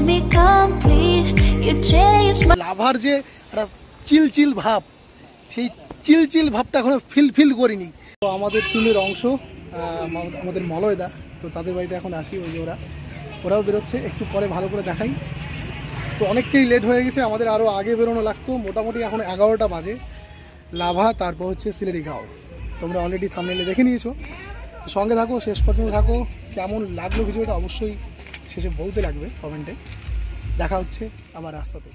made me complete. You changed my লাভার যে একটা চিল ভাব, সেই চিল ভাবটা এখনো ফিল করিনি। তো আমাদের টিমের অংশ আমাদের মলয়দা, তো তাদের বাড়িতে এখন আসি। ওই যে ওরাও বেরোচ্ছে, একটু পরে ভালো করে দেখাই। তো অনেকটাই লেট হয়ে গেছে, আমাদের আরও আগে বেরোনো লাগতো। মোটামুটি এখন 11টা বাজে। লাভা, তারপর হচ্ছে সিলেটিগাঁও। তোমরা অলরেডি থাম্বনেইলে দেখে নিয়েছো। তো সঙ্গে থাকো, শেষ পর্যন্ত থাকো। কেমন লাগলো ভিডিওটা অবশ্যই শেষে বলতে লাগবে কমেন্টে। দেখা হচ্ছে আবার রাস্তাতে।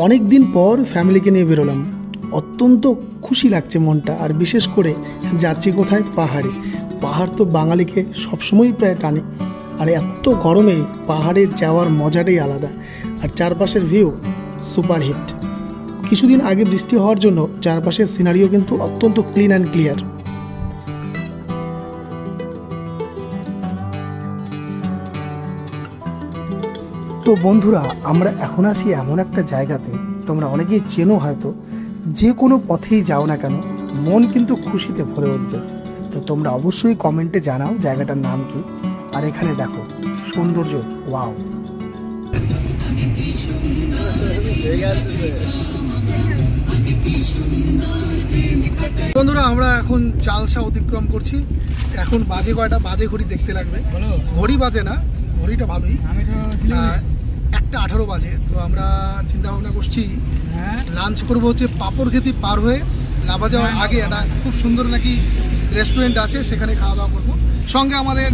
অনেক দিন পর ফ্যামিলিকে নিয়ে বেরোলাম, অত্যন্ত খুশি লাগছে মনটা। আর বিশেষ করে যাচ্ছি কোথায়? পাহাড়ে। পাহাড় তো বাঙালিকে সবসময়ই প্রায় টানে, আর এত গরমে পাহাড়ে যাওয়ার মজাটাই আলাদা। আর চারপাশের ভিউ সুপারহিট। কিছুদিন আগে বৃষ্টি হওয়ার জন্য চারপাশের সিনারিও কিন্তু অত্যন্ত ক্লিন অ্যান্ড ক্লিয়ার। তো বন্ধুরা, আমরা এখন আছি এমন একটা জায়গাতে, তোমরা অনেকেই চেনো হয়তো। যে কোনো পথেই যাও না কেন, মন কিন্তু খুশিতে ভরে উঠবে। তো তোমরা অবশ্যই কমেন্টে জানাও জায়গাটার নাম কি। আর এখানে দেখো সৌন্দর্য, ওয়াও। বন্ধুরা, আমরা এখন চালসা অতিক্রম করছি। এখন বাজে কয়টা? বাজে ঘড়ি দেখতে লাগবে, ঘড়ি বাজে না, ঘড়িটা ভালোই, 1:18 বাজে। তো আমরা চিন্তা ভাবনা করছি লাঞ্চ করবো হচ্ছে পাপড়খেতি পার হয়ে লাভা যাওয়ার আগে একটা খুব সুন্দর নাকি রেস্টুরেন্ট আছে, সেখানে খাওয়া দাওয়া করবো। সঙ্গে আমাদের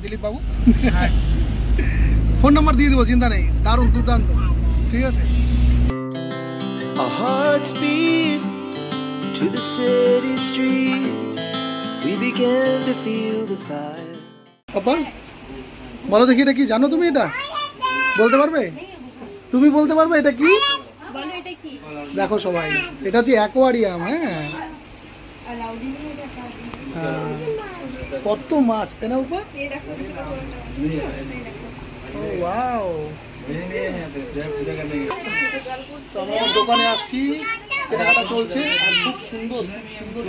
দিলীপ বাবু, ফোন নাম্বার দিয়ে দেবো, চিন্তা নেই। দারুণ দুর্দান্ত, ঠিক আছে। Our hearts beat to the city streets. We began to feel the fire. পাপা, বলো দেখি এটা কি? জানো তুমি? এটা বলতে পারবে? তুমি বলতে পারবে এটা কি? বলো এটা কি? দেখো সবাই, এটা হচ্ছে অ্যাকোয়ারিয়াম। হ্যাঁ, কত মাছ, তাই না উপা? ও ওয়াও। আমরা দোকানে আসছি, কেনাকাটা চলছে, আর খুব সুন্দর সুন্দর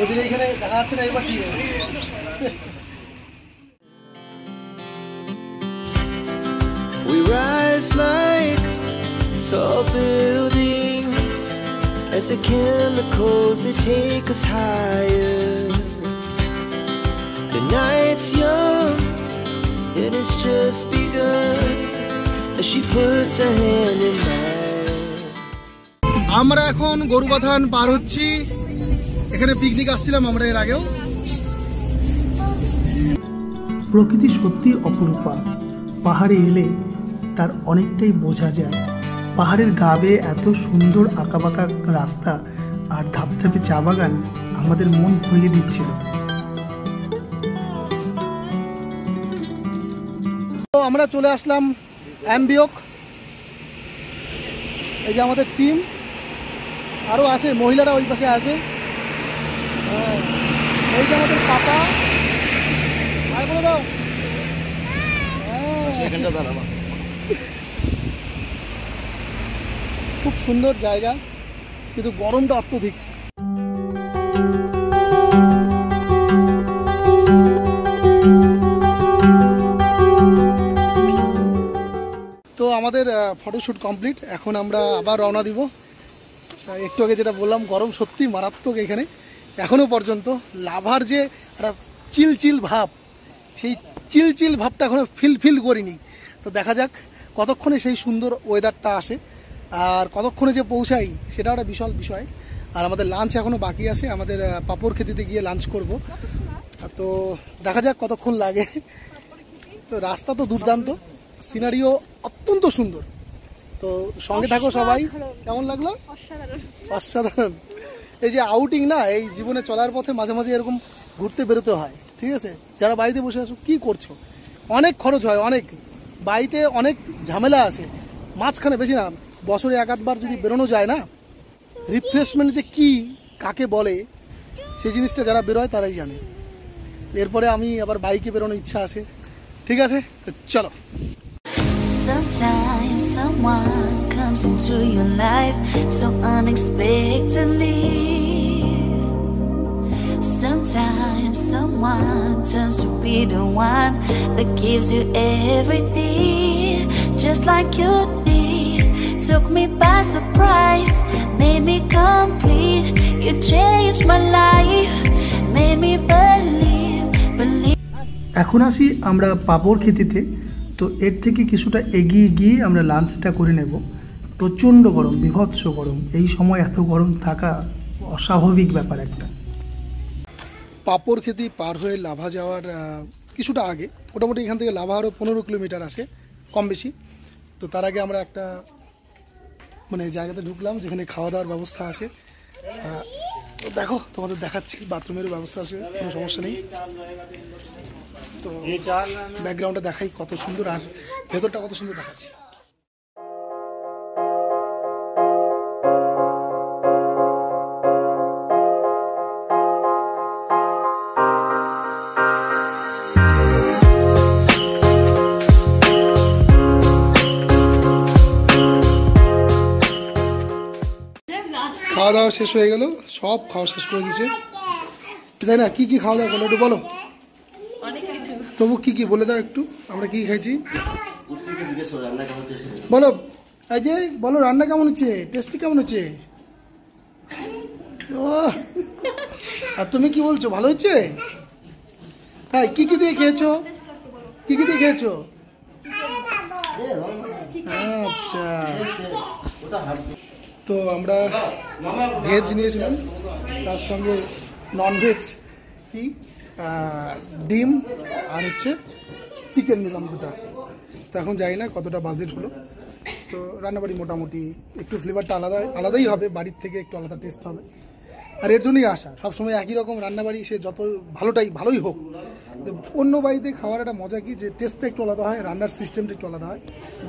ওদের এখানে দেখা যাচ্ছে না। এবার কি We rise like tall buildings as the chemicals they take us higher. The night's young and it's just begun as she puts her hand in mine. আমরা এখন গরুবাথান পার হচ্ছি। এখানে পিকনিক আসছিলাম আমরা এর আগেও। প্রকৃতি সত্যি অপরূপা। পাহাড়ে এলে তার অনেকটাই বোঝা যায়। পাহাড়ের গা বেয়ে এত সুন্দর আঁকাবাঁকা রাস্তা আর ধাপে ধাপে চা বাগান আমাদের মন ভরিয়ে দিচ্ছিল। তো আমরা চলে আসলাম অ্যাম্বিওক। এই যে আমাদের টিম, আরও আছে, মহিলারা ওই পাশে আছে। এই যে আমাদের পাপা, আর বলে দাও। খুব সুন্দর জায়গা, কিন্তু গরমটা অত্যধিক। তো আমাদের ফটোশ্যুট কমপ্লিট। এখন আমরা আবার রওনা দিব। একটু আগে যেটা বললাম, গরম সত্যি মারাত্মক এখানে। এখনও পর্যন্ত লাভার যে একটা চিল ভাব, সেই চিল ভাবটা এখনও ফিল করিনি। তো দেখা যাক কতক্ষণে সেই সুন্দর ওয়েদারটা আসে, আর কতক্ষণে যে পৌঁছাই সেটা একটা বিশাল বিষয়। আর আমাদের লাঞ্চ এখনও বাকি আছে, আমাদের পাপড়খেতিতে গিয়ে লাঞ্চ করব। তো দেখা যাক কতক্ষণ লাগে। তো রাস্তা তো দুর্দান্ত, সিনারিও অত্যন্ত সুন্দর। তো সঙ্গে থাকো সবাই। কেমন লাগলো? অসাধারণ। এই যে আউটিং না, এই জীবনে চলার পথে মাঝে মাঝে এরকম ঘুরতে বেরোতে হয়, ঠিক আছে। যারা বাড়িতে বসে আছো, কি করছো? অনেক খরচ হয়, অনেক বাড়িতে অনেক ঝামেলা আছে। মাঝখানে বেশি না, বছরে 1-8 যদি বেরোনো যায় না, রিফ্রেশমেন্ট যে কি কাকে বলে, সেই জিনিসটা যারা বেরোয় তারাই জানে। এরপরে আমি আবার বাইকে বেরোনোর ইচ্ছা আছে, ঠিক আছে। তো চলো। sometimes someone comes comes into your life so unexpectedly. Sometimes someone turns to be the one that gives you everything, just like you did. Took me by surprise, made me complete. You changed my life, made me believe. এখন আসি আমরা পাপড় খেতিতে। তো এর থেকে কিছুটা এগিয়ে গিয়ে আমরা লাঞ্চটা করে নেব। প্রচণ্ড গরম, বিভৎস গরম, এই সময় এত গরম থাকা অস্বাভাবিক ব্যাপার একটা। পাপড় খেতি পার হয়ে লাভা যাওয়ার কিছুটা আগে, মোটামুটি এখান থেকে লাভা আরও 15 কিলোমিটার আছে কম বেশি। তো তার আগে আমরা একটা মানে জায়গাতে ঢুকলাম যেখানে খাওয়া দাওয়ার ব্যবস্থা আছে। তো দেখো, তোমাদের দেখাচ্ছি, বাথরুমেরও ব্যবস্থা আছে, কোনো সমস্যা নেই। তো ব্যাকগ্রাউন্ডটা দেখাই কত সুন্দর, আর ভেতরটা কত সুন্দর দেখাচ্ছি। খাওয়া দাওয়া শেষ হয়ে গেল, সব খাওয়া শেষ করে দিয়েছে, তাই না? কি কি খাওয়া দাওয়া করলো একটু বলো। তবু কি কি বলে দাও একটু, আমরা কি খাইছি বলো। এই যে বলো, রান্না কেমন হচ্ছে, টেস্টি কেমন হচ্ছে? ও, আর তুমি কি বলছো, ভালো হচ্ছে? হ্যাঁ, কি কি দিয়ে খেয়েছো, কি কি দিয়ে খেয়েছো? আচ্ছা, তো আমরা ভেজ নিয়েছিলাম, তার সঙ্গে ননভেজ কি ডিম আর হচ্ছে চিকেন নিলাম দুটা। তো এখন জানি না কতটা বাজেট হলো। তো রান্নাবাড়ি মোটামুটি একটু ফ্লেভারটা আলাদাই হবে, বাড়ির থেকে একটু আলাদা টেস্ট হবে। আর এর জন্যই আসা, সবসময় একই রকম রান্নাবাড়ি, সে যত ভালোই হোক, অন্য বাড়িতে খাওয়ার একটা মজা কি, যে টেস্টটা একটু আলাদা হয়, রান্নার সিস্টেমটা একটু আলাদা হয়।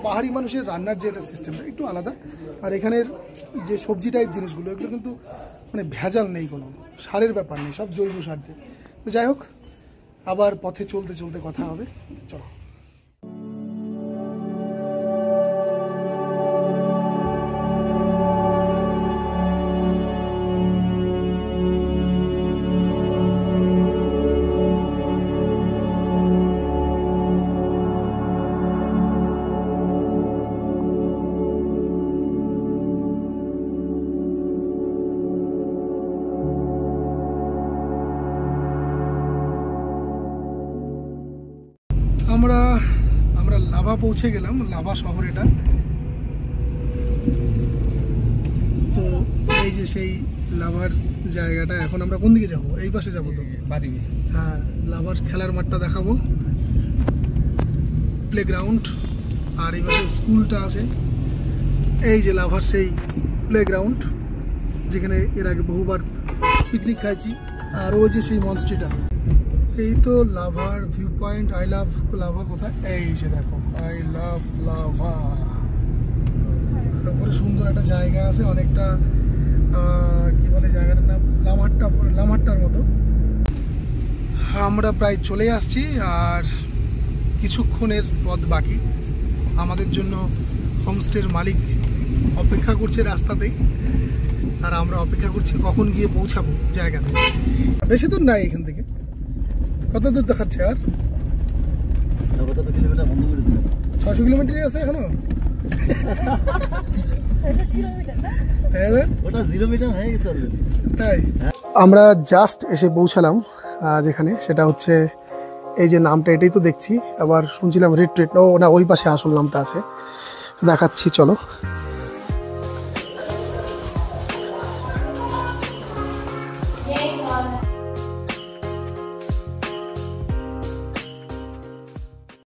পাহাড়ি মানুষের রান্নার যে একটা সিস্টেমটা একটু আলাদা। আর এখানের যে সবজি টাইপ জিনিসগুলো, এগুলো কিন্তু মানে ভেজাল নেই, কোনো সারের ব্যাপার নেই, সব জৈব সার দিয়ে। তো যাই হোক, আবার পথে চলতে চলতে কথা হবে, চলো। আমরা লাভা পৌঁছে গেলাম, লাভা শহর এটা। তো এই যে সেই লাভার জায়গাটা, এখন আমরা কোন দিকে যাবো? এই পাশে যাবো তো, হ্যাঁ, লাভার খেলার মাঠটা দেখাবো, প্লেগ্রাউন্ড, আর এই পাশে স্কুলটা আছে। এই যে লাভার সেই প্লেগ্রাউন্ড, যেখানে এর আগে বহুবার পিকনিক খাইছি। আর ওই যে সেই মঞ্চটা, এই তো লাভার view point. I love Lava কোথায়, এই যে দেখো, আই লাভ লাভা। তারপরে সুন্দর একটা জায়গা আছে, অনেকটা কি বলে জায়গাটার নাম, লামাট্টার মতো। আমরা প্রায় চলে আসছি, আর কিছুক্ষণের পথ বাকি। আমাদের জন্য হোমস্টের মালিক অপেক্ষা করছে রাস্তাতেই, আর আমরা অপেক্ষা করছি কখন গিয়ে পৌঁছাবো জায়গাতে। বেশি দূর নাই এখান থেকে, কত দূর দেখাচ্ছে? আর 600 কিলোমিটার আছে এখনো। তাই আমরা জাস্ট এসে পৌঁছালাম যেখানে, সেটা হচ্ছে এই যে নামটা, এটাই তো দেখছি। আবার শুনছিলাম রিট্রিট, ও না, ওই পাশে আসল নামটা আছে, দেখাচ্ছি চলো।